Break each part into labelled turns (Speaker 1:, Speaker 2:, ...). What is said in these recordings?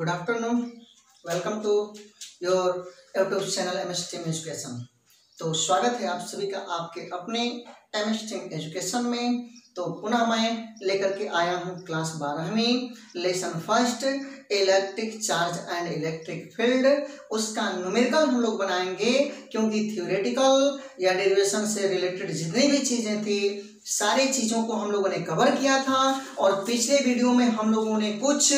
Speaker 1: Good afternoon. Welcome to your YouTube channel MS Team Education. तो स्वागत है आप सभी का आपके अपने MS Team Education में। तो पुनः मैं लेकर के आया हूँ क्लास 12वीं lesson first electric charge and electric field. उसका न्यूमेरिकल हम लोग बनाएंगे क्योंकि थ्योरेटिकल या डेरिवेशन से रिलेटेड जितनी भी चीज़ें थी सारी चीज़ों को हम लोगों ने कवर किया था और पिछले वीडियो में हम लोगों ने कुछ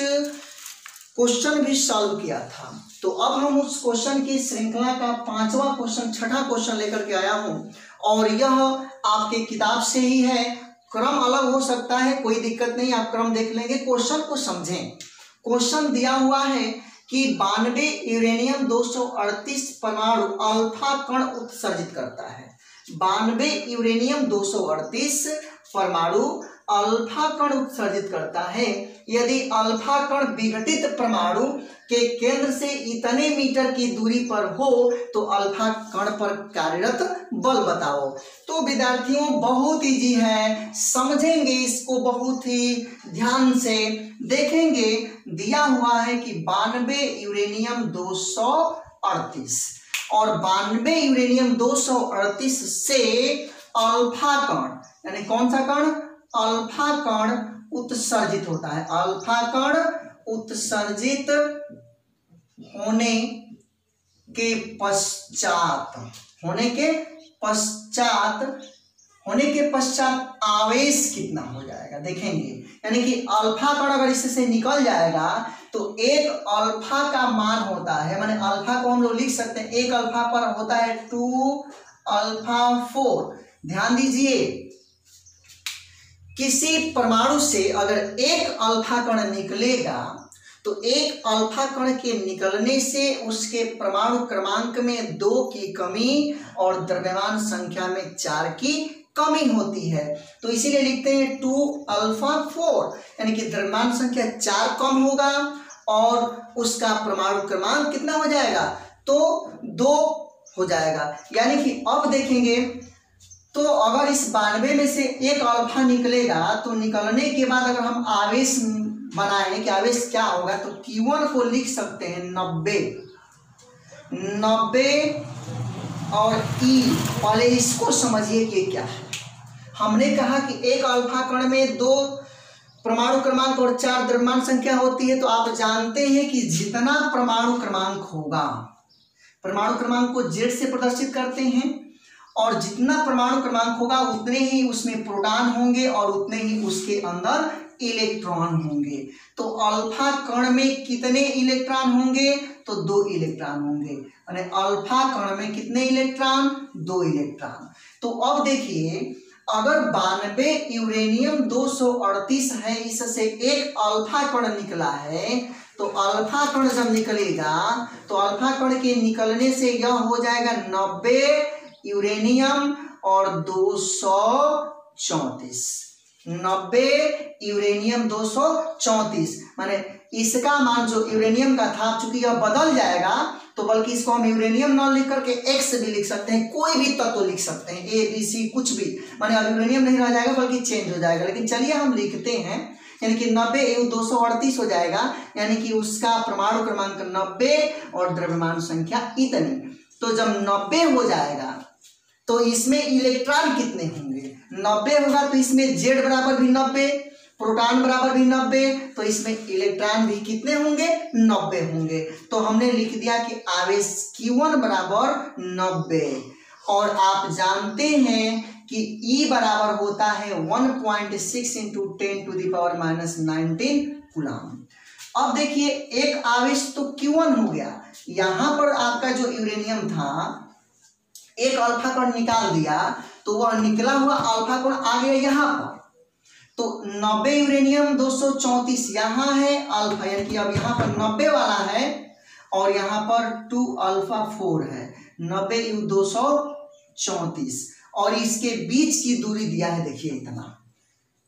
Speaker 1: क्वेश्चन भी सॉल्व किया था। तो अब हम उस क्वेश्चन की श्रृंखला का 5वां क्वेश्चन 6ठा क्वेश्चन लेकर के आया हूँ और यह आपके किताब से ही है। क्रम अलग हो सकता है, कोई दिक्कत नहीं, आप क्रम देख लेंगे, क्वेश्चन को समझें। क्वेश्चन दिया हुआ है कि 92 यूरेनियम 238 परमाणु अल्फा कण उत्सर्जित करता है। 92 यूरेनियम 238 परमाणु अल्फा कण उत्सर्जित करता है। यदि अल्फा कण विघटित परमाणु के केंद्र से इतने मीटर की दूरी पर हो तो अल्फा कण पर कार्यरत बल बताओ। तो विद्यार्थियों बहुत इजी है, समझेंगे इसको बहुत ही ध्यान से, देखेंगे। दिया हुआ है कि 92 यूरेनियम 238 और 92 यूरेनियम 238 से अल्फा कण यानी कौन सा कण, अल्फा कण उत्सर्जित होता है। अल्फा कण उत्सर्जित होने के पश्चात आवेश कितना हो जाएगा देखेंगे। यानी कि अल्फा कण अगर इससे निकल जाएगा तो एक अल्फा का मान होता है, माने अल्फा को हम लोग लिख सकते हैं, एक अल्फा पर होता है 2 अल्फा 4। ध्यान दीजिए, किसी परमाणु से अगर एक अल्फा कण निकलेगा तो एक अल्फा कण के निकलने से उसके परमाणु क्रमांक में 2 की कमी और द्रव्यमान संख्या में 4 की कमी होती है। तो इसीलिए लिखते हैं 2 अल्फा 4, यानी कि द्रव्यमान संख्या 4 कम होगा और उसका परमाणु क्रमांक कितना हो जाएगा, तो 2 हो जाएगा। यानी कि अब देखेंगे तो अगर इस 92 में से एक अल्फा निकलेगा तो निकलने के बाद अगर हम आवेश बनाएं कि आवेश क्या होगा तो Q1 को लिख सकते हैं 90 और E। पहले इसको समझिए कि क्या है। हमने कहा कि एक अल्फा कण में 2 परमाणु क्रमांक और 4 द्रव्यमान संख्या होती है। तो आप जानते हैं कि जितना परमाणु क्रमांक होगा, परमाणु क्रमांक को Z से प्रदर्शित करते हैं, और जितना परमाणु क्रमांक होगा उतने ही उसमें प्रोटॉन होंगे और उतने ही उसके अंदर इलेक्ट्रॉन होंगे। तो अल्फा कण में कितने इलेक्ट्रॉन होंगे, तो 2 इलेक्ट्रॉन होंगे। यानी अल्फा कण में कितने इलेक्ट्रॉन, 2 इलेक्ट्रॉन। तो अब देखिए, अगर 92 यूरेनियम 238 है, इससे एक अल्फा कण निकला है, तो अल्फा कण जब निकलेगा तो अल्फा कण के निकलने से यह हो जाएगा 90 यूरेनियम और 234। 90 यूरेनियम 234 माने इसका मान जो यूरेनियम का था, चूंकि यह बदल जाएगा तो बल्कि इसको हम यूरेनियम न लिख करके एक्स भी लिख सकते हैं, कोई भी तत्व लिख सकते हैं, ए बी सी कुछ भी, माने अब यूरेनियम नहीं रह जाएगा बल्कि चेंज हो जाएगा। लेकिन चलिए हम लिखते हैं, यानी कि 90 238 हो जाएगा, यानी कि उसका परमाणु क्रमांक 90 और द्रव्यमान संख्या इतनी। तो जब 90 हो जाएगा तो इसमें इलेक्ट्रॉन कितने होंगे, 90 होगा तो इसमें Z बराबर भी 90, प्रोटॉन बराबर भी 90, तो इसमें इलेक्ट्रॉन भी कितने होंगे, 90 होंगे। तो हमने लिख दिया कि आवेश Q1 बराबर 90। और आप जानते हैं कि E बराबर होता है 1.6 × 10⁻⁻19 कूलम। अब देखिए, एक आवेश तो Q1 हो गया, यहां पर आपका जो यूरेनियम था एक अल्फा कण निकाल दिया तो वह निकला हुआ अल्फा कण आ गया यहाँ पर। तो 90 यूरेनियम 234 यहाँ है अल्फा, यानी कि अब यहाँ पर 90 वाला है और यहाँ पर 2 अल्फा 4 है, 90 234 और इसके बीच की दूरी दिया है, देखिए इतना,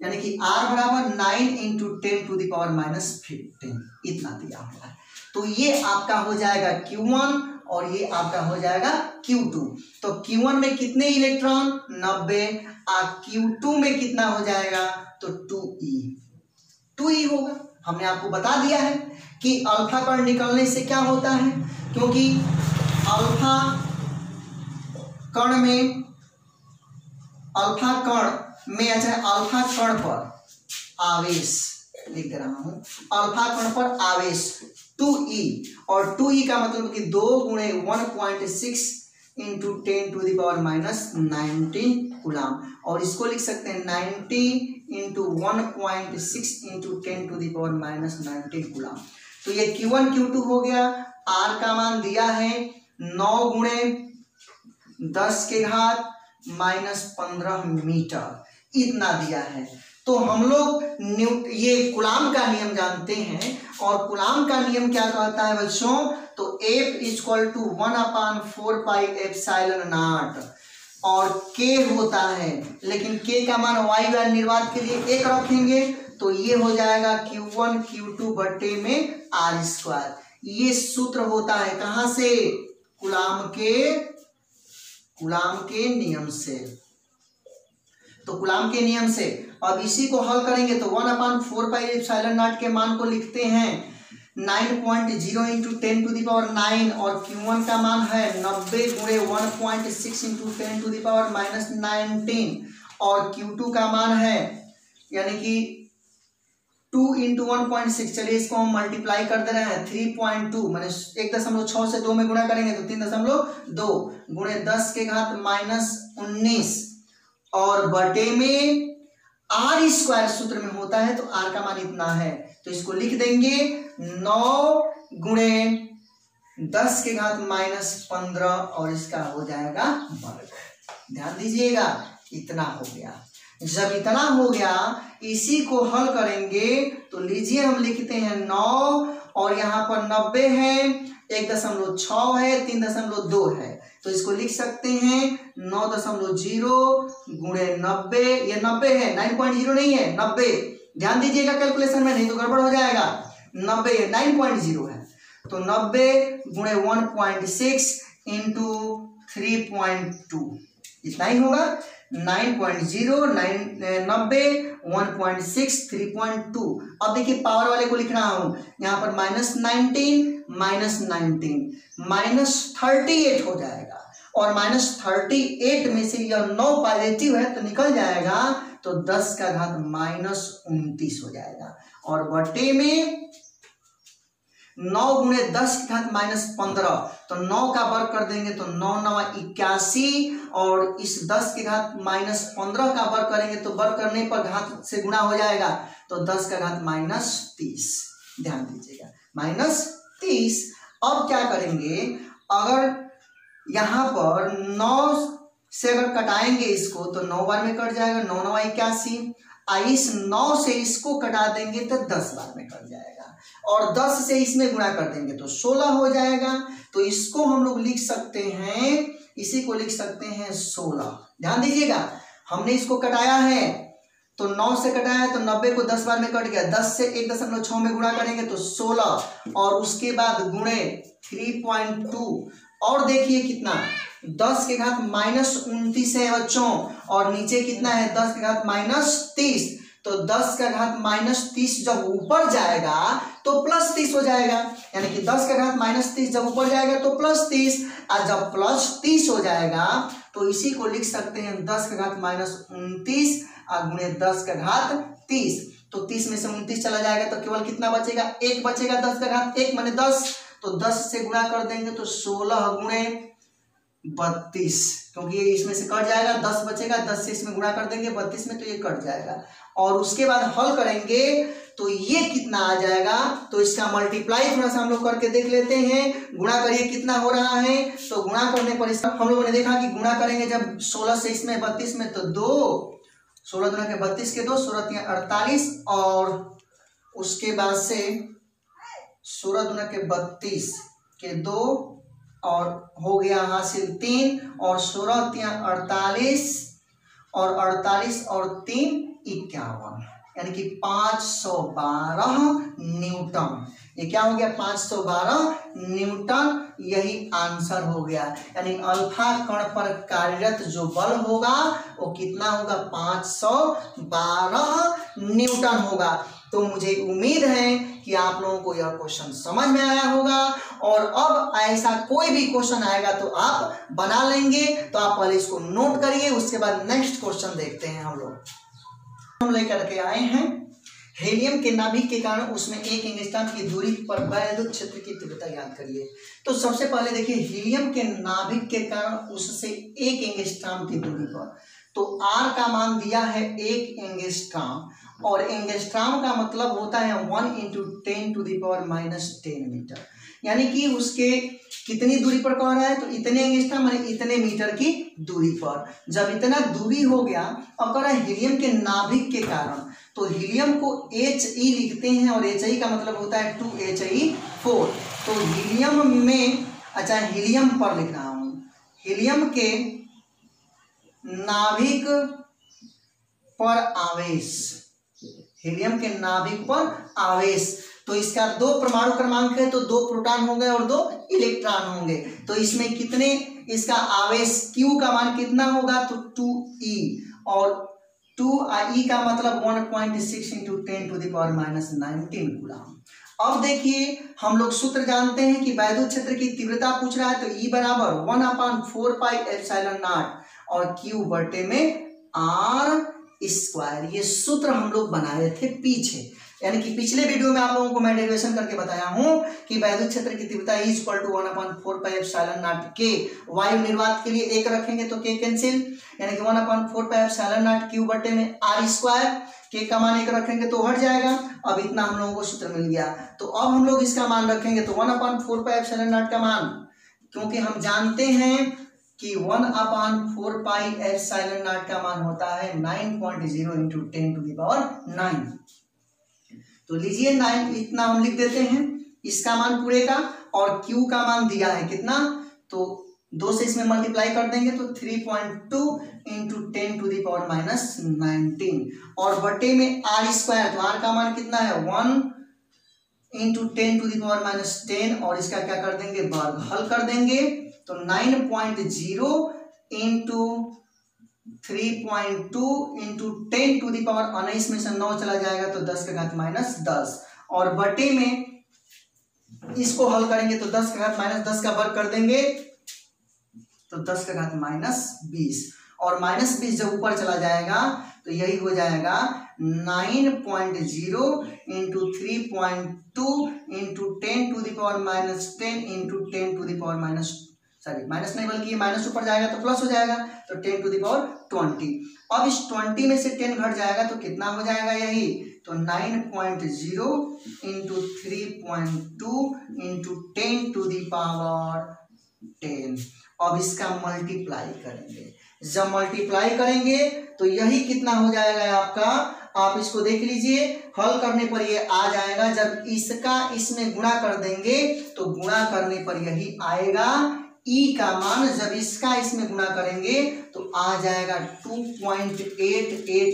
Speaker 1: यानी कि R बराबर 9 × 10⁻⁻15 इतना दिया हुआ है। तो ये आपका हो जाएगा Q1 और ये आपका हो जाएगा Q2। तो Q1 में कितने इलेक्ट्रॉन, 90, और Q2 में कितना हो जाएगा, तो 2E होगा। हमने आपको बता दिया है कि अल्फा कण निकलने से क्या होता है, क्योंकि अल्फा कण में अच्छा अल्फा कण पर आवेश लिख दे रहा हूं, अल्फा कण पर आवेश 2e, और 2e का मतलब कि 2 गुणे 1.6 इंटू 10⁻⁻19 कूलाम, और इसको लिख सकते हैं 90 इंटू 1.6 इंटू 10⁻⁻19 कूलाम। तो ये Q1 Q2 हो गया। R का मान दिया है 9 गुणे 10⁻⁻15 मीटर, इतना दिया है। तो हम लोग ये कूलाम का नियम जानते हैं, और कूलाम का नियम क्या कहता है बच्चों, तो F = 1/4πε0, और K होता है, लेकिन K का मान वायु निर्वात के लिए 1 रखेंगे, तो ये हो जाएगा Q1 Q2 बटे में R²। ये सूत्र होता है कहां से, कूलाम के नियम से। तो कूलाम के नियम से अब इसी को हल करेंगे तो 1/4πε0 के मान को लिखते हैं 9.0 इंटू 10⁹, और Q1 का मान है 90 गुणे 1.6 इंटू 10⁻⁻19, और Q2 का मान है यानी कि 2 इंटू 1.6, चलिए इसको हम मल्टीप्लाई कर दे रहे हैं 3.2, मैंने 1.6 से 2 में गुणा करेंगे तो 3.2 गुणे 10⁻⁻19, और बटे में R² सूत्र में होता है, तो R का मान इतना है, तो इसको लिख देंगे 9 गुणे 10⁻⁻15, और इसका हो जाएगा वर्ग। ध्यान दीजिएगा, इतना हो गया। जब इतना हो गया, इसी को हल करेंगे तो लीजिए हम लिखते हैं 9, और यहाँ पर 90 है, 1.6 है, 3.2 है, तो इसको लिख सकते हैं 9.0 गुणे 90, ये 90 है, 9.0 नहीं है, 90। ध्यान दीजिएगा कैलकुलेशन में, नहीं तो गड़बड़ हो जाएगा। 90 है, 9.0 है, तो 90 गुणे 1.6 इंटू 3.2, इतना ही होगा। 9.0 90 1.6 3.2। अब देखिए पावर वाले को लिख रहा हूं, यहाँ पर -19 -38 हो जाएगा, और -38 में से यह 9 पॉजिटिव है तो निकल जाएगा, तो 10⁻−29 हो जाएगा, और बटे में 9 गुणे 10⁻−15, तो 9 का वर्ग कर देंगे तो 9 9 81, और इस 10⁻−15 का वर्ग करेंगे तो वर्ग करने पर घात से गुणा हो जाएगा, तो 10⁻−30। ध्यान दीजिएगा, -30। अब क्या करेंगे, अगर यहाँ पर 9 से अगर कटाएंगे इसको तो 9 बार में कट जाएगा, 9 9 81, इस 9 से इसको कटा देंगे तो 10 बार में कट जाएगा, और 10 से इसमें गुणा कर देंगे तो 16 हो जाएगा। तो इसको हम लोग लिख सकते हैं, इसी को लिख सकते हैं 16। ध्यान दीजिएगा, हमने इसको कटाया है तो 9 से कटाया है तो 90 को 10 बार में कट गया, 10 से 1.6 में गुणा करेंगे तो 16, और उसके बाद गुणे 3.2, और देखिए कितना 10⁻−29 है बच्चों, और नीचे कितना है 10⁻−30, तो 10⁻−30 जब ऊपर जाएगा तो +30 हो जाएगा, यानी कि 10⁻−30 जब ऊपर जाएगा तो +30, और जब +30 हो जाएगा तो इसी को लिख सकते हैं 10⁻−29 गुणे 10⁻30, तो 30 में से 29 चला जाएगा तो केवल कितना बचेगा, 1 बचेगा, 10⁻1 माने 10, तो 10 से गुणा कर देंगे तो 16 गुणे 32, क्योंकि ये इसमें से कट जाएगा, 10 बचेगा, 10 से इसमें गुणा कर देंगे 32 में, तो ये कट जाएगा, और उसके बाद हल करेंगे तो ये कितना आ जाएगा, तो इसका मल्टीप्लाई थोड़ा सा हम लोग करके देख लेते हैं। गुणा करिए कितना हो रहा है, तो गुणा करने पर इसका हम लोगों ने देखा कि गुणा करेंगे जब 16 से इसमें 32 में तो 2, 16 दूना के 32 के 2, 16 3 48, और उसके बाद से 16 दूना के 32 के 2, और हो गया हासिल 3, और 16 3 48, और 48 और 3 51, यानी कि 512 न्यूटन। ये क्या हो गया, 512 न्यूटन, यही आंसर हो गया। यानी अल्फा कण पर कार्यरत जो बल होगा वो कितना होगा, 512 न्यूटन होगा। तो मुझे उम्मीद है कि आप लोगों को यह क्वेश्चन समझ में आया होगा, और अब ऐसा कोई भी क्वेश्चन आएगा तो आप बना लेंगे। तो आप पहले इसको नोट करिए, उसके बाद नेक्स्ट क्वेश्चन देखते हैं। हम लेकर के आए हैं हीलियम के नाभिक के कारण उसमें एक एंगस्ट्रॉम की दूरी पर वैद्युत क्षेत्र की तीव्रता याद करिए। तो सबसे पहले देखिए, हीलियम के नाभिक के कारण उससे एक एंगस्ट्रॉम की दूरी पर, तो R का मान दिया है 1 एंगस्ट्रॉम, और एंगस्ट्रॉम का मतलब होता है 1 × 10⁻⁻10 मीटर, यानी कि उसके कितनी दूरी पर कह रहा है, तो इतने एंगस्ट्रॉम यानी इतने मीटर की दूरी पर। जब इतना दूरी हो गया, अब कह रहा है हीलियम के नाभिक के कारण, तो हीलियम को He लिखते हैं, और He का मतलब होता है 2He4। तो हीलियम में, अच्छा हीलियम पर लिख रहा हूं, हीलियम के नाभिक पर आवेश, हीलियम के नाभिक पर आवेश, तो इसका 2 परमाणु क्रमांक है, तो 2 प्रोटॉन होंगे और 2 इलेक्ट्रॉन होंगे। तो इसमें कितने, इसका आवेश Q का मान कितना होगा, तो 2E, और 2E का मतलब 1.6 × 10⁻⁻19 कूलम। अब देखिए, हम लोग सूत्र जानते हैं कि वैद्युत क्षेत्र की तीव्रता पूछ रहा है, तो E बराबर 1/4πε0 और Q बटे में R²। ये सूत्र हम लोग बनाए थे पीछे, यानी कि पिछले वीडियो में आप लोगों को मैं डेरिवेशन करके बताया हूं कि वैद्युत क्षेत्र की तीव्रता E = 1/4πε0 के, वायु निर्वात के लिए 1 रखेंगे तो K कैंसिल, यानी कि 1/4πε0 Q बटे में R², K का मान 1 रखेंगे तो हट जाएगा। अब इतना हम लोगों को सूत्र मिल गया। तो अब हम लोग इसका मान रखेंगे, तो 1/4πε0 का मान, क्योंकि हम जानते हैं कि 1/4πε0 का मान होता है 9.0 × 10⁹। तो लीजिए 9, इतना हम लिख देते हैं इसका मान पूरे का, और Q का मान दिया है कितना, तो 2 से इसमें मल्टीप्लाई कर देंगे तो 3.2 × 10⁻⁻19, और बटे में R², तो R का मान कितना है 1 × 10⁻⁻10, और इसका क्या कर देंगे, वर्ग, हल कर देंगे तो 9.0 × 3.2 × 10⁻19 में से 9 चला जाएगा तो 10⁻−10, और बटे में इसको हल करेंगे तो 10⁻−10 का वर्ग कर देंगे तो 10⁻−20, और -20 जब ऊपर चला जाएगा तो यही हो जाएगा 9.0 × 3.2 × 10⁻10 सॉरी माइनस नहीं, बल्कि ये माइनस ऊपर जाएगा तो प्लस हो जाएगा, तो 10⁻20। अब इस 20 में से 10 घट जाएगा तो कितना हो जाएगा, यही तो 9.0 × 3.2 × 10⁻10। अब इसका मल्टीप्लाई करेंगे, जब मल्टीप्लाई करेंगे तो यही कितना हो जाएगा आपका, आप इसको देख लीजिए, हल करने पर ये आ जाएगा। जब इसका इसमें गुणा कर देंगे तो गुणा करने पर यही आएगा E का मान, जब इसका इसमें गुणा करेंगे तो आ जाएगा 2.88 ×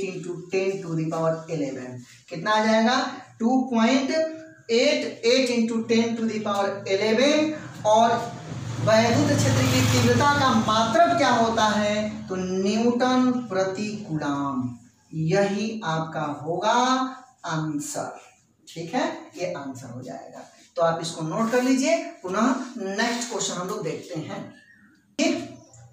Speaker 1: 10⁻11। कितना आ जाएगा, 2.88 × 10⁻11। और वैद्युत क्षेत्र की तीव्रता का मात्रक क्या होता है, तो न्यूटन प्रति कूलम। यही आपका होगा आंसर, ठीक है, ये आंसर हो जाएगा। तो आप इसको नोट कर लीजिए। पुनः नेक्स्ट क्वेश्चन हम लोग देखते हैं।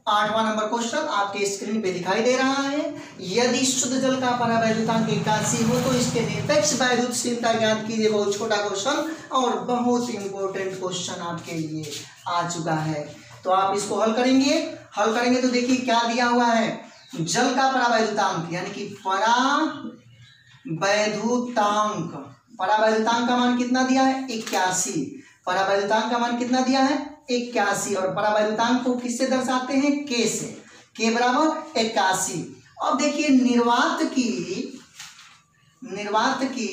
Speaker 1: 8वां नंबर क्वेश्चन आपके स्क्रीन पे दिखाई दे रहा है। यदि शुद्ध जल का परावैद्युतांक 81 हो तो इसके निरपेक्ष वैद्युतशीलता ज्ञात कीजिए। बहुत छोटा क्वेश्चन और बहुत इंपॉर्टेंट क्वेश्चन आपके लिए आ चुका है। तो आप इसको हल करेंगे तो देखिए क्या दिया हुआ है, जल का परावैद्युतांक यानी कि परावैद्युतांक का मान कितना दिया है 81। परावैद्युतांक का मान कितना दिया है 81, और परावैद्युतांक को किससे दर्शाते हैं, K से, K बराबर 81। अब देखिए निर्वात की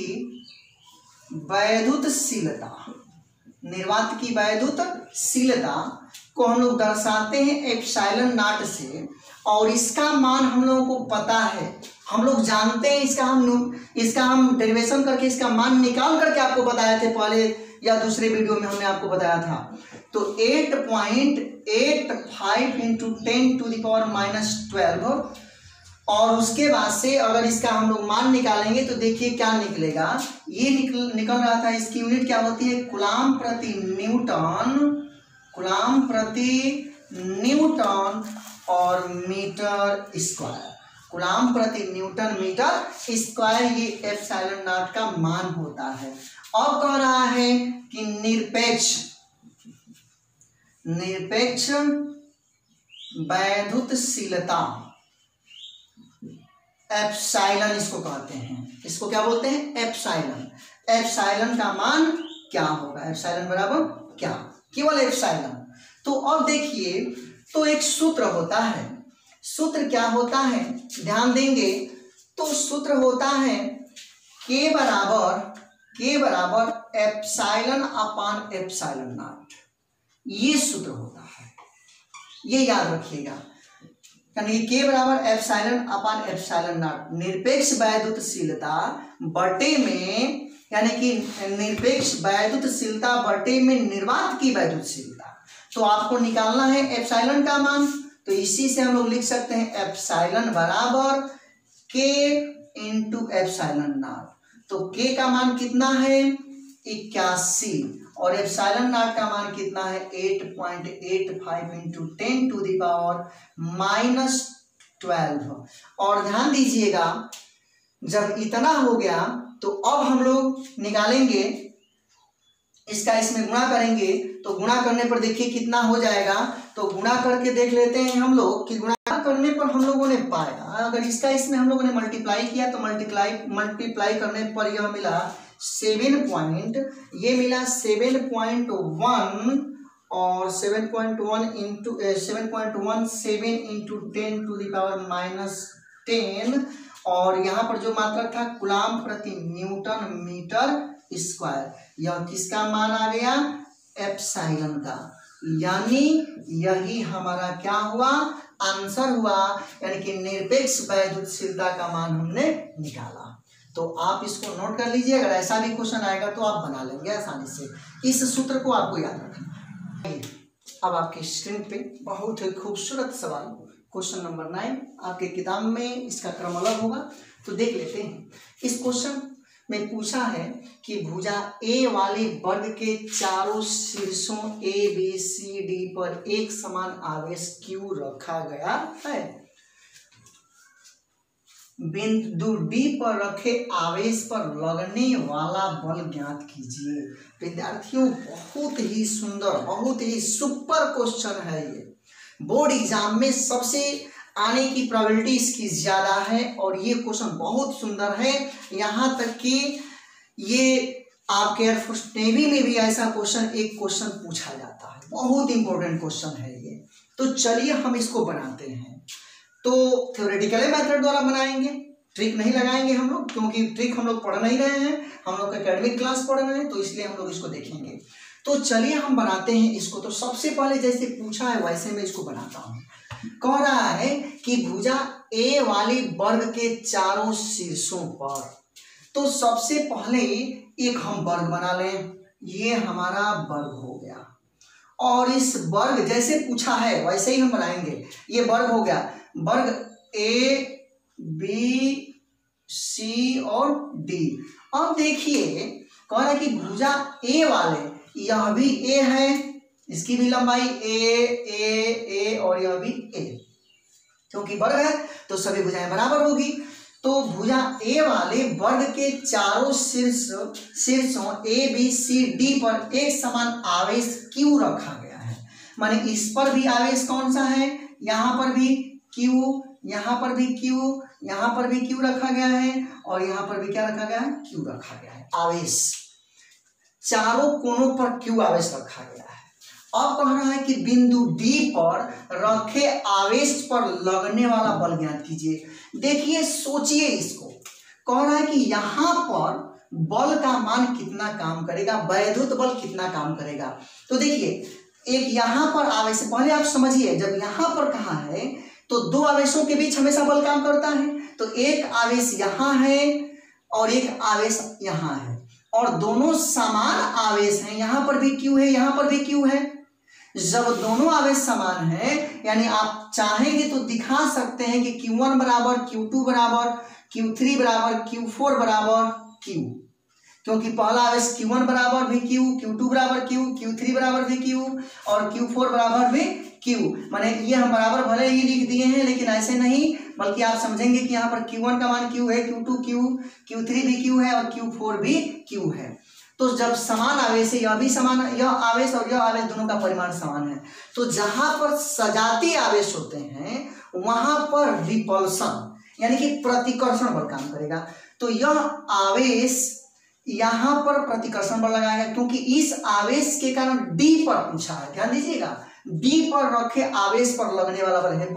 Speaker 1: वैद्युतशीलता को हम लोग दर्शाते हैं एप्सिलॉन नॉट से, और इसका मान हम लोगों को पता है, हम लोग जानते हैं, इसका हम डेरिवेशन करके इसका मान निकाल करके आपको बताए थे पहले या दूसरे वीडियो में हमने आपको बताया था। तो 8.85 × 10⁻12 और उसके बाद से अगर इसका हम लोग मान निकालेंगे तो देखिए क्या निकलेगा। ये निकल रहा था, इसकी यूनिट क्या होती है, कूलाम प्रति न्यूटन और मीटर स्क्वायर। कूलाम प्रति न्यूटन मीटर स्क्वायर ये एप्सिलॉन नॉट का मान होता है। अब कह रहा है कि निरपेक्ष वैद्युतशीलता एप्सिलॉन इसको कहते हैं। इसको क्या बोलते हैं, एप्सिलॉन। एप्सिलॉन का मान क्या होगा, एप्सिलॉन बराबर क्या, केवल एप्सिलॉन। तो अब देखिए, तो एक सूत्र होता है, सूत्र क्या होता है, ध्यान देंगे तो सूत्र होता है के बराबर एप्सिलॉन अपान एप्सिलॉन नॉट, ये सूत्र होता है, ये याद रखिएगा। यानी के बराबर एप्सिलॉन अपान एप्सिलॉन नॉट, निरपेक्ष वैद्युतशीलता बटे में, यानी कि निरपेक्ष वैद्युतशीलता बटे में निर्वात की वैद्युतशीलता। तो आपको निकालना है एप्सिलॉन का मान, तो इसी से हम लोग लिख सकते हैं एप्सिलॉन बराबर के इंटू एप्सिलॉन नॉट। तो के का मान कितना है 81 और एप्सिलॉन नॉट का मान कितना है 8.85 इंटू 10 टू द पावर -12। और ध्यान दीजिएगा, जब इतना हो गया तो अब हम लोग निकालेंगे इसका, इसमें गुणा करेंगे तो गुणा करने पर देखिए कितना हो जाएगा। तो गुणा करके देख लेते हैं हम लोग कि गुणा करने पर हम लोगों ने पाया, अगर इसका इसमें हम लोगों ने मल्टीप्लाई किया तो मल्टीप्लाई करने पर यह मिला 7 ये मिला 7.1 और 7.1 into 7.17 into 10 to the power -10। और यहाँ पर जो मात्रक था कूलाम प्रति न्यूटन मीटर स्क्वायर, यह किसका मान आ गया, एप्सिलॉन का। यानी यही हमारा क्या हुआ, आंसर हुआ, यानी कि निरपेक्ष वैद्युतशीलता का मान हमने निकाला। तो आप इसको नोट कर लीजिए, अगर ऐसा भी क्वेश्चन आएगा तो आप बना लेंगे आसानी से। इस सूत्र को आपको याद रखना है। अब आपकी स्क्रीन पे बहुत ही खूबसूरत सवाल, क्वेश्चन नंबर 9 आपके किताब में, इसका क्रम अलग होगा तो देख लेते हैं। इस क्वेश्चन में पूछा है कि भुजा ए वाले वर्ग के चारों शीर्षों ए बी सी डी पर एक समान आवेश क्यू रखा गया है। बिंदु डी पर रखे आवेश पर लगने वाला बल ज्ञात कीजिए। विद्यार्थियों, बहुत ही सुंदर, बहुत ही सुपर क्वेश्चन है ये। बोर्ड एग्जाम में सबसे आने की प्रोबेबिलिटी इसकी ज्यादा है और ये क्वेश्चन बहुत सुंदर है। यहाँ तक कि ये आपके एयरफोर्स नेवी में भी ऐसा क्वेश्चन, एक क्वेश्चन पूछा जाता है, बहुत इंपॉर्टेंट क्वेश्चन है ये। तो चलिए हम इसको बनाते हैं। तो थ्योरेटिकल मेथड द्वारा बनाएंगे, ट्रिक नहीं लगाएंगे हम लोग, क्योंकि ट्रिक हम लोग पढ़ नहीं रहे हैं, हम लोग एकेडमिक क्लास पढ़ रहे हैं, तो इसलिए हम लोग इसको देखेंगे। तो चलिए हम बनाते हैं इसको। तो सबसे पहले जैसे पूछा है वैसे मैं इसको बनाता हूँ। कह रहा है कि भुजा ए वाली वर्ग के चारों शीर्षों पर, तो सबसे पहले एक हम वर्ग बना लें, ये हमारा वर्ग हो गया। और इस वर्ग जैसे पूछा है वैसे ही हम बनाएंगे। ये वर्ग हो गया, वर्ग ए बी सी और डी। अब देखिए कह रहा है कि भुजा ए वाले, यह भी ए है, इसकी भी लंबाई ए और यह भी ए, क्योंकि वर्ग है तो सभी भुजाएं बराबर होगी। तो भुजा ए वाले वर्ग के चारों शीर्षों ए बी सी डी पर एक समान आवेश क्यू रखा गया है। माने इस पर भी आवेश कौन सा है, यहाँ पर भी क्यू, यहाँ पर भी क्यू, यहाँ पर भी क्यू रखा गया है और यहाँ पर भी क्या रखा गया है, क्यू रखा गया है। आवेश चारों कोनों पर क्यू आवेश रखा गया है। अब कह रहा है कि बिंदु डी पर रखे आवेश पर लगने वाला बल ज्ञात कीजिए। देखिए सोचिए इसको, कह रहा है कि यहाँ पर बल का मान कितना काम करेगा, वैद्युत बल कितना काम करेगा। तो देखिए एक यहाँ पर आवेश, पहले आप समझिए, जब यहाँ पर कहा है तो दो आवेशों के बीच हमेशा बल काम करता है। तो एक आवेश यहाँ है और एक आवेश यहाँ है और दोनों समान आवेश हैं, यहाँ पर भी क्यू है, यहाँ पर भी क्यू है। जब दोनों आवेश समान है, यानी आप चाहेंगे तो दिखा सकते हैं कि Q1 बराबर Q2 बराबर Q3 बराबर Q4 बराबर Q, क्योंकि पहला आवेश Q1 बराबर भी Q, Q2 बराबर Q, Q3 बराबर भी Q और Q4 बराबर भी Q। माने ये हम बराबर भले ही लिख दिए हैं, लेकिन ऐसे नहीं, बल्कि आप समझेंगे कि यहाँ पर Q1 का मान Q है, Q2 Q, Q3 भी Q है और Q4 भी Q है। तो जब समान आवेश है, यह भी समान, यह आवेश और यह आवेश दोनों का परिमाण समान है, तो जहां पर सजातीय आवेश होते हैं वहां पर रिपल्सन यानी कि प्रतिकर्षण बल काम करेगा। तो यह आवेश यहां पर प्रतिकर्षण बल लगाएगा, क्योंकि इस आवेश के कारण D पर पूछा है, ध्यान दीजिएगा, D पर रखे आवेश पर लगने वाला बल है,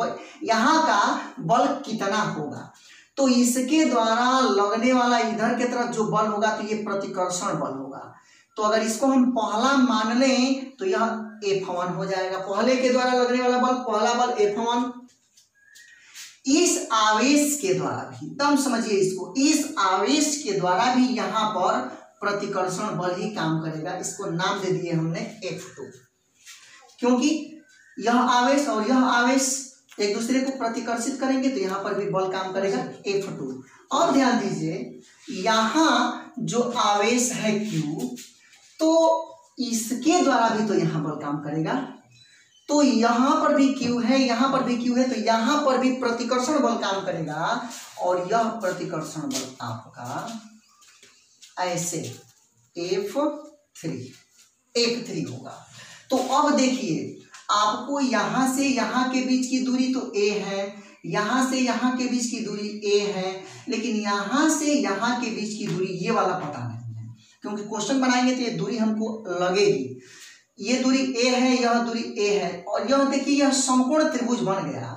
Speaker 1: यहाँ का बल कितना होगा, तो इसके द्वारा लगने वाला इधर की तरफ जो बल होगा तो ये प्रतिकर्षण बल होगा। तो अगर इसको हम पहला मान लें तो यह F1 हो जाएगा, पहले के द्वारा लगने वाला बल, पहला बल F1। इस आवेश के द्वारा भी, एकदम समझिए इसको, इस आवेश के द्वारा भी यहाँ पर प्रतिकर्षण बल ही काम करेगा। इसको नाम दे दिए हमने F2, क्योंकि यह आवेश और यह आवेश एक दूसरे को प्रतिकर्षित करेंगे तो यहाँ पर भी बल काम करेगा F2। और ध्यान दीजिए, यहाँ जो आवेश है Q, तो इसके द्वारा भी तो यहाँ बल काम करेगा, तो यहाँ पर भी Q है, यहाँ पर भी Q है, तो यहाँ पर भी प्रतिकर्षण बल काम करेगा और यह प्रतिकर्षण बल आपका ऐसे F3 होगा। तो अब देखिए, आपको यहां से यहां के बीच की दूरी तो a है, यहां से यहां के बीच की दूरी a है, लेकिन यहां से यहां के बीच की दूरी ये वाला पता नहीं है, क्योंकि क्वेश्चन बनाएंगे तो ये दूरी हमको लगेगी। ये दूरी a है, यह दूरी a है, और यह देखिए यह समकोण त्रिभुज बन गया।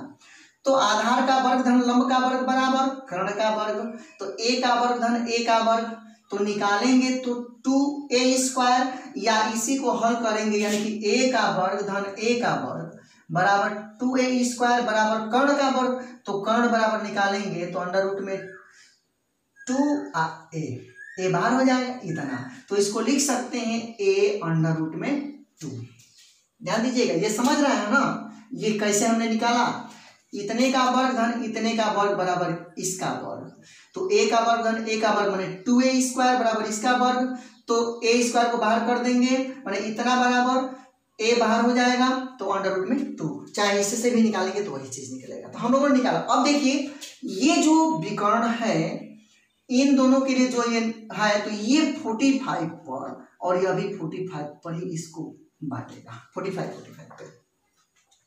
Speaker 1: तो आधार का वर्ग धन लंब का वर्ग बराबर कर्ण का वर्ग, तो a का वर्ग धन a का वर्ग, तो निकालेंगे तो 2a² या इसी को हल करेंगे, यानी कि a का वर्ग धन a का वर्ग बराबर 2a² बराबर कर्ण का वर्ग, तो कर्ण बराबर निकालेंगे तो अंडर रूट में 2a बाहर हो जाएगा इतना, तो इसको लिख सकते हैं a अंडर रूट में 2। ध्यान दीजिएगा, ये समझ रहे हैं ना, ये कैसे हमने निकाला, इतने का वर्ग धन इतने का वर्ग बराबर इसका वर्ग, तो a का वर्ग धन a का वर्ग माने 2a² बराबर इसका वर्ग, तो a² को बाहर कर देंगे माने इतना बराबर a बाहर हो जाएगा, तो अंडर रूट में 2, चाहे इससे से भी निकालेंगे तो वही चीज निकलेगा। तो हम लोगों ने निकाला। अब देखिए, ये जो विकर्ण है इन दोनों के लिए जो ये है, तो ये 45 पर और यह भी 45 पर ही इसको बांटेगा, 45 पे।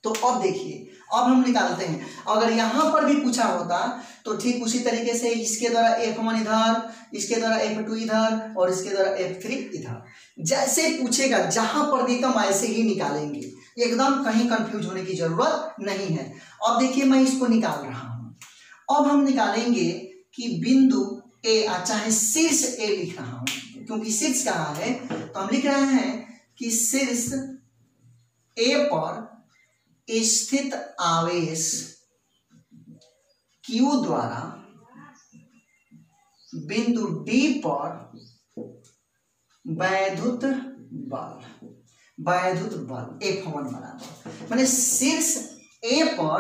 Speaker 1: तो अब देखिए, अब हम निकालते हैं, अगर यहां पर भी पूछा होता तो ठीक उसी तरीके से इसके द्वारा F1 इधर, इसके द्वारा F2 इधर और इसके द्वारा F3 इधर, जैसे पूछेगा जहां पर भी हम ऐसे ही निकालेंगे, एकदम कहीं कंफ्यूज होने की जरूरत नहीं है। अब देखिए, मैं इसको निकाल रहा हूं। अब हम निकालेंगे कि बिंदु A, चाहे शीर्ष A लिख रहा हूं, क्योंकि शीर्ष कहाँ है, तो हम लिख रहे हैं कि शीर्ष A पर स्थित आवेश Q द्वारा बिंदु D पर वैद्युत बल F1 बराबर, माने शीर्ष A पर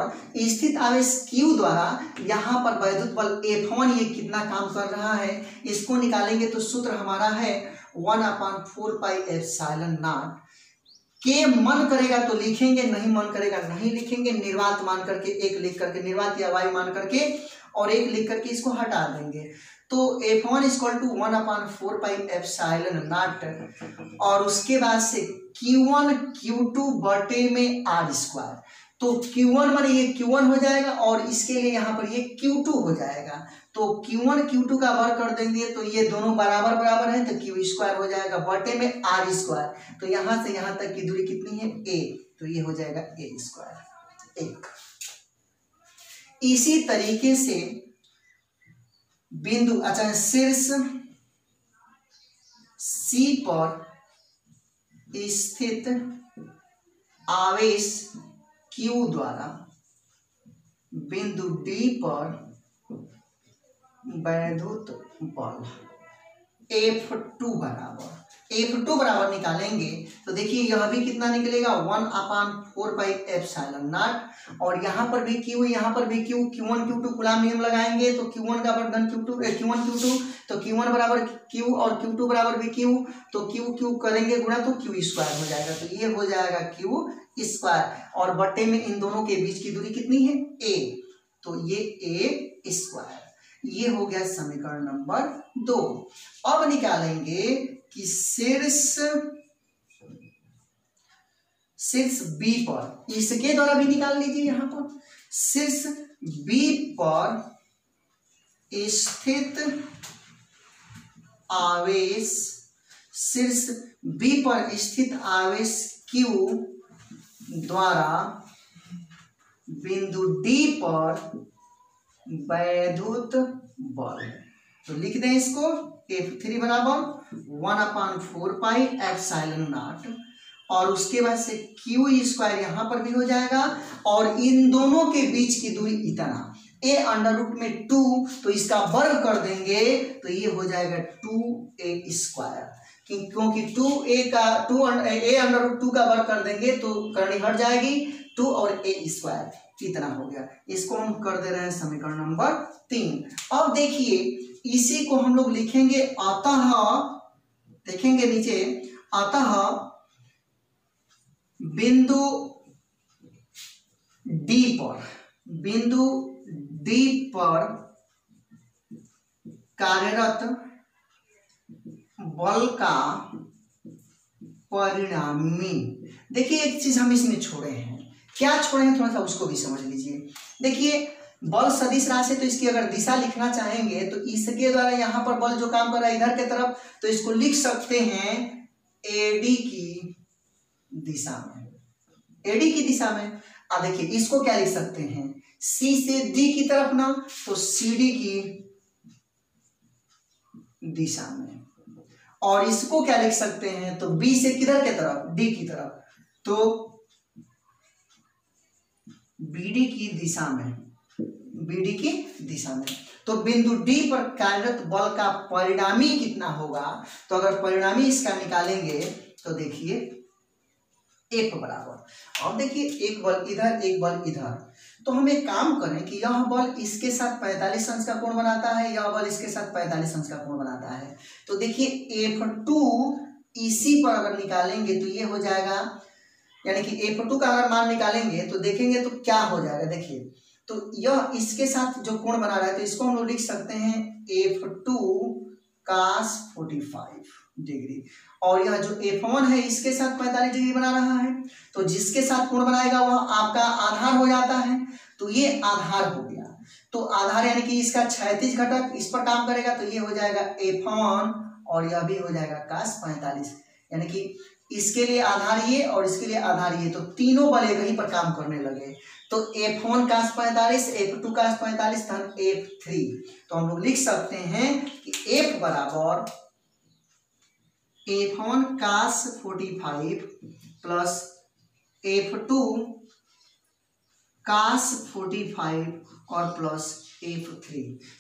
Speaker 1: स्थित आवेश Q द्वारा यहां पर वैद्युत बल F1 ये कितना काम कर रहा है, इसको निकालेंगे तो सूत्र हमारा है 1/4πε0। के मन करेगा तो लिखेंगे, नहीं मन करेगा नहीं लिखेंगे, निर्वात मान करके एक लिख करके, निर्वात या वायु मान करके और एक लिख करके इसको हटा देंगे, तो F1 = 1/4πε0 और उसके बाद से Q1 Q2 बटे में r², तो Q1 माने ये Q1 हो जाएगा और इसके लिए यहाँ पर ये Q2 हो जाएगा, तो Q1 Q2 का वर्ग कर देंगे तो ये दोनों बराबर बराबर है, तो Q² हो जाएगा बटे में r², तो यहाँ से यहाँ तक की दूरी कितनी है a, तो ये हो जाएगा a²। एक इसी तरीके से बिंदु शीर्ष C पर स्थित आवेश Q द्वारा बिंदु D पर वैद्युत बल F2 बराबर F2 बराबर निकालेंगे तो देखिए यह भी कितना निकलेगा 1/4 और यहाँ पर भी Q, यहाँ पर भी Q, Q1 Q2 कूलम नियम लगाएंगे तो Q1 का वर्ग Q1 Q2 तो Q1 बराबर Q और Q2 बराबर भी Q, तो Q करेंगे गुणा तो Q स्क्वायर हो जाएगा, तो ये हो जाएगा Q स्क्वायर और बट्टे में इन दोनों के बीच की दूरी कितनी है A, तो ये A स्क्वायर। ये हो गया समीकरण नंबर 2। अब निकालेंगे कि शीर्ष B पर, इसके द्वारा भी निकाल लीजिए। यहाँ पर शीर्ष B पर स्थित आवेश, शीर्ष B पर स्थित आवेश Q द्वारा बिंदु D पर वैद्युत बल, तो लिख दें इसको F3 बराबर 1/4πε0 और उसके बाद से Q स्क्वायर यहाँ पर भी हो जाएगा और इन दोनों के बीच की दूरी इतना A√2, तो इसका वर्ग कर देंगे तो ये हो जाएगा 2A स्क्वायर, क्योंकि A√2 का वर्ग कर देंगे तो करनी हट जाएगी, 2 और A स्क्वायर कितना हो गया। इसको हम कर दे रहे हैं समीकरण नंबर 3। अब देखिए इसी को हम लोग लिखेंगे अतः, देखेंगे नीचे, अतः बिंदु D पर कार्यरत बल का परिणामी, देखिए एक चीज हम इसमें छोड़े हैं, क्या छोड़े हैं थोड़ा सा उसको भी समझ लीजिए। देखिए बल सदिश राशि, तो इसकी अगर दिशा लिखना चाहेंगे तो इसके द्वारा यहाँ पर बल जो काम कर रहा है इधर के तरफ, तो इसको लिख सकते हैं AD की दिशा में, AD की दिशा में। अब देखिए इसको क्या लिख सकते हैं, C से D की तरफ ना, तो CD की दिशा में, और इसको क्या लिख सकते हैं, तो B से किधर के तरफ, D की तरफ, तो BD की दिशा में, BD की दिशा में। तो बिंदु D पर कार्यरत बल का परिणामी कितना होगा, तो अगर परिणामी इसका निकालेंगे तो देखिए F बराबर, और देखिए एक बल इधर एक बल इधर, तो हम एक काम करें कि यह बल इसके साथ 45 अंश का कोण बनाता है, यह बल इसके साथ 45 अंश का कोण बनाता है, तो देखिए F2 इसी पर अगर निकालेंगे तो ये हो जाएगा, यानी कि F2 का अगर मान निकालेंगे तो देखेंगे तो क्या हो जाएगा। देखिए तो यह इसके साथ जो कोण बना रहा है तो इसको हम लोग लिख सकते हैं F2 cos 45 डिग्री, और यह जो F1 है इसके साथ 45 डिग्री बना रहा है, तो जिसके साथ कोण बनाएगा वह आपका आधार हो जाता है, तो ये आधार हो गया। तो आधार यानी कि इसका क्षैतिज घटक इस पर काम करेगा, तो ये हो जाएगा F1 और यह भी हो जाएगा cos 45, यानी कि इसके लिए आधार ये और इसके लिए आधार ये, तो तीनों बल एक ही पर काम करने लगे। तो F1 cos 45, F2 cos 45 धन F3, तो हम लोग लिख सकते हैं कि F बराबर F1 cos 45 plus F2 cos 45 और प्लस F3।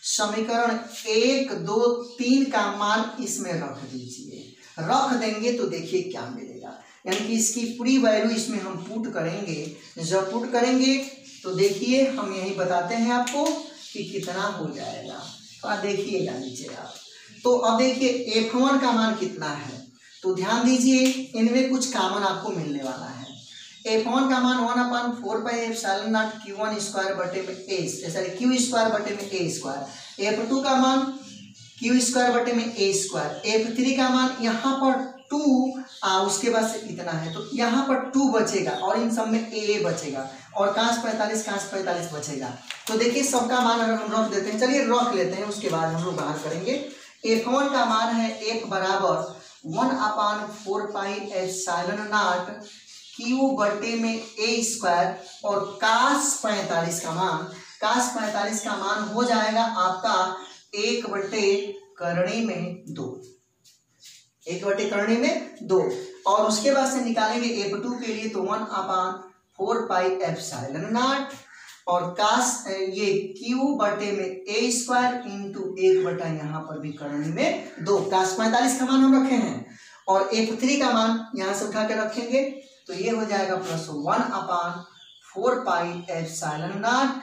Speaker 1: समीकरण 1, 2, 3 का मान इसमें रख दीजिए, रख देंगे तो देखिए क्या मिलेगा, यानी कि इसकी पूरी वैल्यू इसमें हम पुट करेंगे। जब पुट करेंगे तो देखिए हम यही बताते हैं आपको कि कितना हो जाएगा, तो आप देखिएगा नीचे आप। तो अब देखिए F1 का मान कितना है, तो ध्यान दीजिए इनमें कुछ कॉमन आपको मिलने वाला है। F1 का मान 1/4πε0 Q1 स्क्वायर बटे में A, सॉरी Q स्क्वायर बटे में A स्क्वायर। F2 का मान Q स्क्वायर बटे में A स्क्वायर। F3 का मान यहाँ पर 2 उसके बाद से इतना है, तो यहाँ पर 2 बचेगा और इन सब में A बचेगा और cos 45 बचेगा। तो देखिए सबका मान अगर हम रख देते हैं, चलिए रख लेते हैं, उसके बाद हम लोग बाहर करेंगे। F1 का मान है F बराबर 1/4πε0 Q बटे में A स्क्वायर और cos 45 का मान हो जाएगा आपका 1/2, 1/2 और उसके बाद से निकालेंगे F2 के लिए तो 1/4πε0 और cos ये Q बटे में A स्क्वायर इंटू 1 बटा यहाँ पर भी करनी में 2, cos 45 का मान हम रखे हैं और F3 का मान यहाँ से उठा के रखेंगे तो ये हो जाएगा +1/4πε0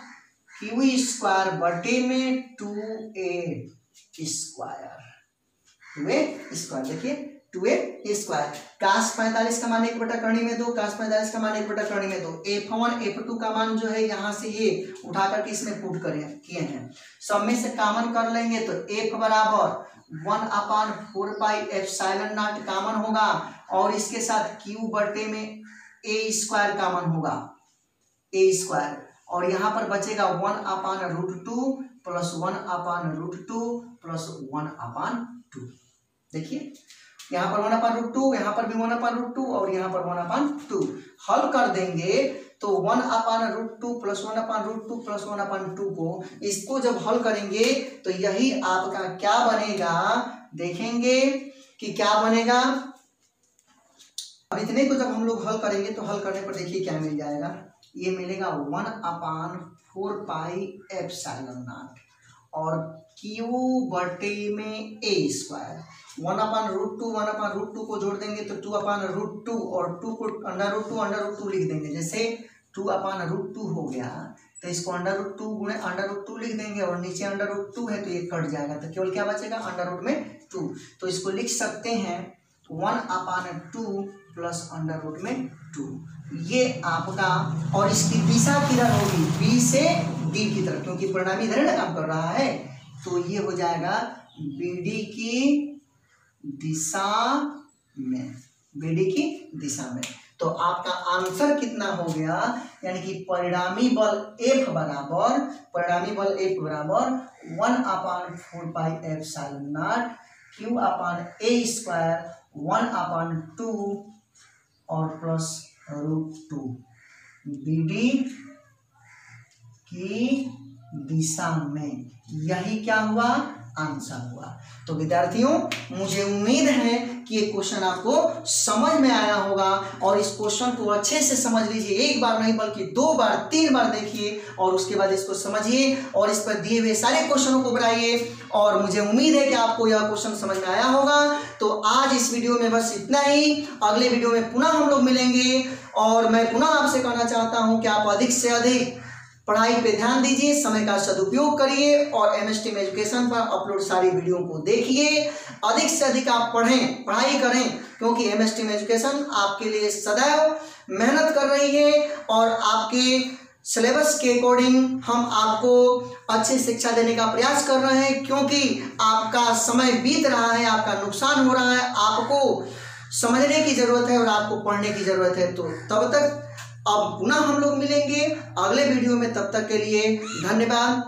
Speaker 1: क्यू स्क्वायर बटे में 2a स्क्वायर। देखिए 2a स्क्वायर। काश 45 का मान 1/2 में 2, काश 45 का मान 1/2 में 2। F1 F2 का मान जो है यहाँ से ये उठा करके इसमें पुट किए हैं। सब में से कॉमन कर लेंगे तो F बराबर 1/4πε0 कॉमन होगा और इसके साथ Q बटे में a स्क्वायर कॉमन होगा, a स्क्वायर, और यहाँ पर बचेगा 1/√2 + 1/√2 + 1/2। देखिए यहाँ पर 1/√2, यहाँ पर भी 1/√2 और यहाँ पर 1/2। हल कर देंगे तो 1/√2 + 1/√2 + 1/2 को, इसको जब हल करेंगे तो यही आपका क्या बनेगा, देखेंगे कि क्या बनेगा। अब इतने को जब हम लोग हल करेंगे तो हल करने पर देखिए क्या मिल जाएगा। ये मिलेगा 1/4πε0 और Q बटे में a स्क्वायर। 1/√2 को जोड़ देंगे तो 2/√2 और 2 को √2 लिख देंगे। जैसे 2/√2 हो गया तो इसको √2 गुणे √2 लिख देंगे और नीचे √2 है तो ये कट जाएगा तो केवल क्या बचेगा √2। तो इसको लिख सकते हैं 1/2 + √2। ये आपका, और इसकी दिशा किधर होगी, B से D की तरफ, क्योंकि परिणामी इधर ना काम कर रहा है। तो ये हो जाएगा BD की दिशा में, BD की दिशा में। तो आपका आंसर कितना हो गया, यानी कि परिणामी बल F बराबर 1/4πε0 Q/a² 1/2 और +√2 BD की दिशा में। यही क्या हुआ, आंसर हुआ। तो विद्यार्थियों, मुझे उम्मीद है कि ये क्वेश्चन आपको समझ में आया होगा और इस क्वेश्चन को अच्छे से समझ लीजिए। एक बार नहीं बल्कि 2 बार 3 बार देखिए और उसके बाद इसको समझिए और इस पर दिए हुए सारे क्वेश्चनों को बनाइए। और मुझे उम्मीद है कि आपको यह क्वेश्चन समझ में आया होगा। तो आज इस वीडियो में बस इतना ही। अगले वीडियो में पुनः हम लोग मिलेंगे और मैं पुनः आपसे कहना चाहता हूं कि आप अधिक से अधिक पढ़ाई पे ध्यान दीजिए, समय का सदुपयोग करिए और MS टीम एजुकेशन पर अपलोड सारी वीडियो को देखिए। अधिक से अधिक आप पढ़ें, पढ़ाई करें, क्योंकि MS टीम एजुकेशन आपके लिए सदैव मेहनत कर रही है और आपके सिलेबस के अकॉर्डिंग हम आपको अच्छी शिक्षा देने का प्रयास कर रहे हैं। क्योंकि आपका समय बीत रहा है, आपका नुकसान हो रहा है, आपको समझने की जरूरत है और आपको पढ़ने की जरूरत है। तो तब तक अब पुनः हम लोग मिलेंगे अगले वीडियो में। तब तक के लिए धन्यवाद।